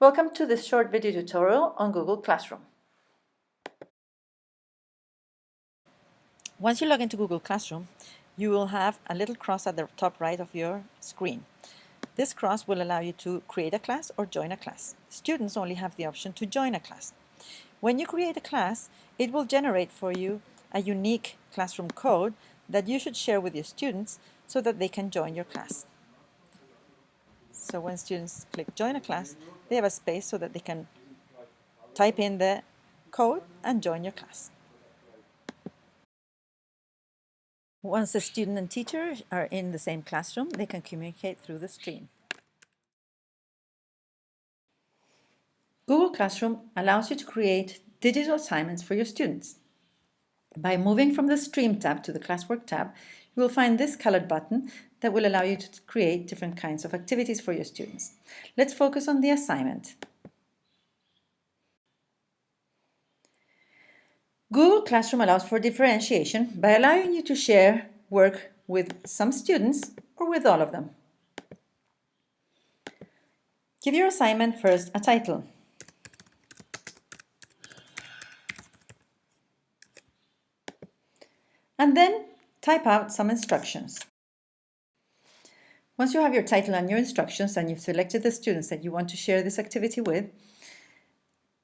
Welcome to this short video tutorial on Google Classroom. Once you log into Google Classroom, you will have a little cross at the top right of your screen. This cross will allow you to create a class or join a class. Students only have the option to join a class. When you create a class, it will generate for you a unique classroom code that you should share with your students so that they can join your class. So when students click join a class, they have a space so that they can type in the code and join your class. Once the student and teacher are in the same classroom, they can communicate through the stream. Google Classroom allows you to create digital assignments for your students. By moving from the Stream tab to the Classwork tab, you will find this colored button that will allow you to create different kinds of activities for your students. Let's focus on the assignment. Google Classroom allows for differentiation by allowing you to share work with some students or with all of them. Give your assignment first a title. And then type out some instructions. Once you have your title and your instructions and you've selected the students that you want to share this activity with,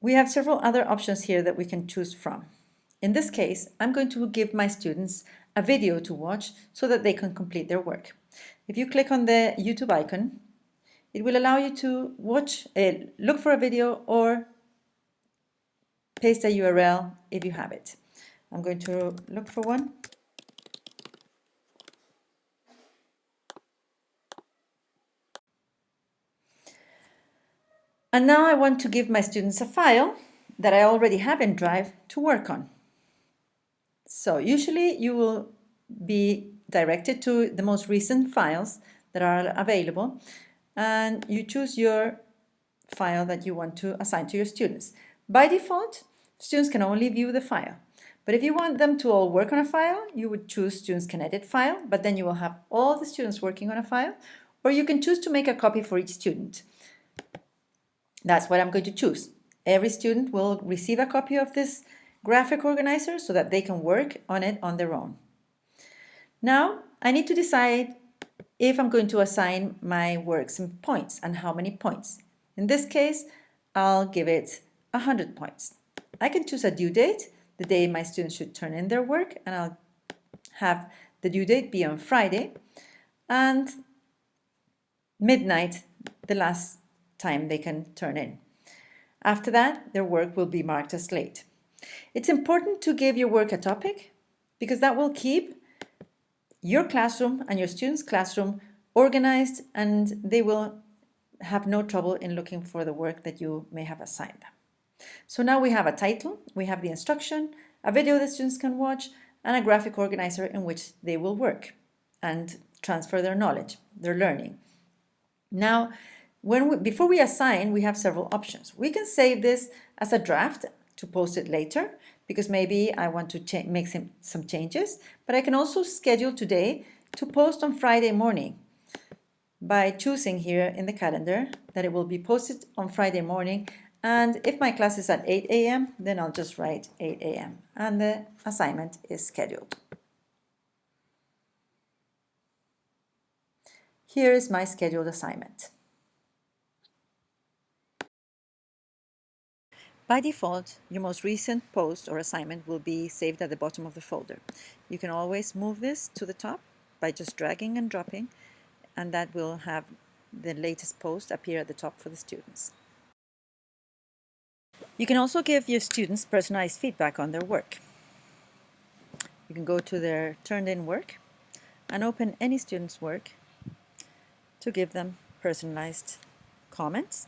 we have several other options here that we can choose from. In this case, I'm going to give my students a video to watch so that they can complete their work. If you click on the YouTube icon, it will allow you to look for a video or paste a URL if you have it. I'm going to look for one. And now I want to give my students a file that I already have in Drive to work on. So usually you will be directed to the most recent files that are available, and you choose your file that you want to assign to your students. By default, students can only view the file. But if you want them to all work on a file, you would choose Students Can Edit File, but then you will have all the students working on a file, or you can choose to make a copy for each student. That's what I'm going to choose. Every student will receive a copy of this graphic organizer so that they can work on it on their own. Now, I need to decide if I'm going to assign my work some points and how many points. In this case, I'll give it 100 points. I can choose a due date, the day my students should turn in their work, and I'll have the due date be on Friday, and midnight, the last time they can turn in. After that, their work will be marked as late. It's important to give your work a topic because that will keep your classroom and your students' classroom organized, and they will have no trouble in looking for the work that you may have assigned them. So now we have a title, we have the instruction, a video that students can watch, and a graphic organizer in which they will work and transfer their knowledge, their learning. Now, before we assign, we have several options. We can save this as a draft to post it later, because maybe I want to make some changes, but I can also schedule today to post on Friday morning by choosing here in the calendar that it will be posted on Friday morning, and if my class is at 8 a.m., then I'll just write 8 a.m. and the assignment is scheduled. Here is my scheduled assignment. By default, your most recent post or assignment will be saved at the bottom of the folder. You can always move this to the top by just dragging and dropping, and that will have the latest post appear at the top for the students. You can also give your students personalized feedback on their work. You can go to their turned in work and open any student's work to give them personalized comments,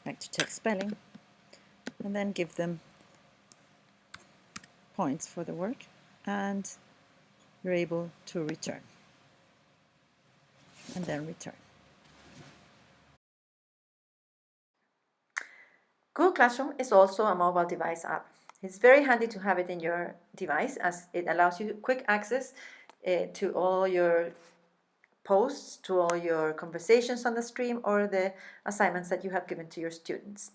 like to check spelling, and then give them points for the work, and you're able to return, and then return. Google Classroom is also a mobile device app. It's very handy to have it in your device as it allows you quick access to all your posts to all your conversations on the stream or the assignments that you have given to your students.